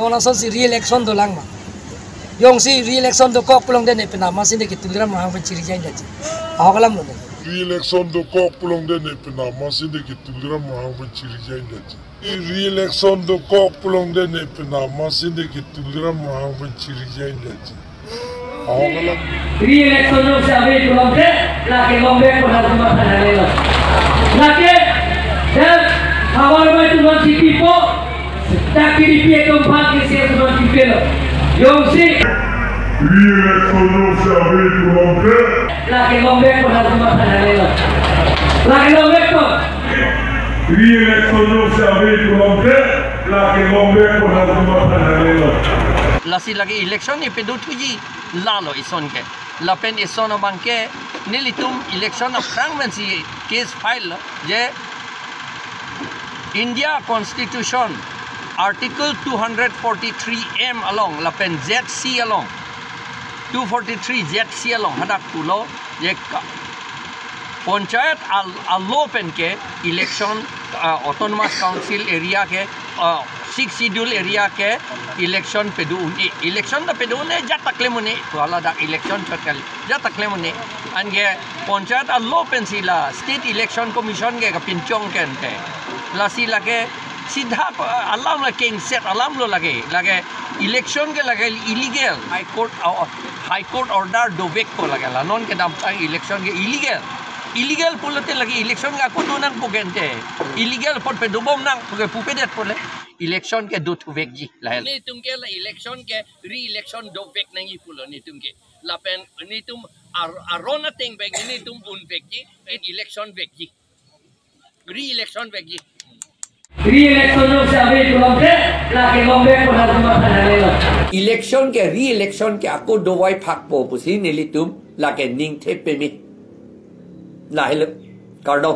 mona so si re-election do lang ma yong si re-election do kok pulong den penama sin de Tuliram Ronghang pen ciri jain daji Aklam lo re-election do kok pulong den penama sin de Tuliram Ronghang pen ciri jain daji re-election do kok pulong den penama sin de Tuliram Ronghang pen ciri jain daji Aklam re-election do sabe pulong de la que gombe ko na tuma tanale la que APHARMAN tu non si tipo tak kiri pie keempat ke saya tu non si lo yong si re-election do sabe pulong de la que gombe ko na tuma tanale la que gombe ko re-election do sabe pulong de la que gombe ko na tuma tanale lasi lagi election ni pedut puji lalo ison ke lapen ison bangke nilitum election of fragmency case file je India Constitution Article 243M along lapen ZC along 243 ZC along hadak pulo je panchayat allo pen ke election autonomous council area ke 6 schedule area ke election pedu uni election da pedu ne jatakle mune to ala da election chakal jatakle mune ange panchayat allo pen sila state election commission ke pinchong ken ke lasi lage सीधा अलार्म लगे set alarm लो लगे इलेक्शन के लगे illegal high court order डोवेक को लगे नॉन के नाम पर इलेक्शन के इलीगल पुलते लगे इलेक्शन का को नंग पुगेंते इलीगल पर पे दुबम नंग पुगे पुपेदेट पुले इलेक्शन के दो वेक जी लाहे नी तुमके इलेक्शन के री इलेक्शन डोवेक नहीं पुलो नी तुमके लापेन नी तुम आरोना टेंग वेक नी तुम उन वेक जी इलेक्शन वेक जी री इलेक्शन वेक जी re-election do sabe pulong de la que gombe ko na tuma tanale election ke re-election ke ako dowai phak po pusi nilitum la ke ning the pe mi la hel kardo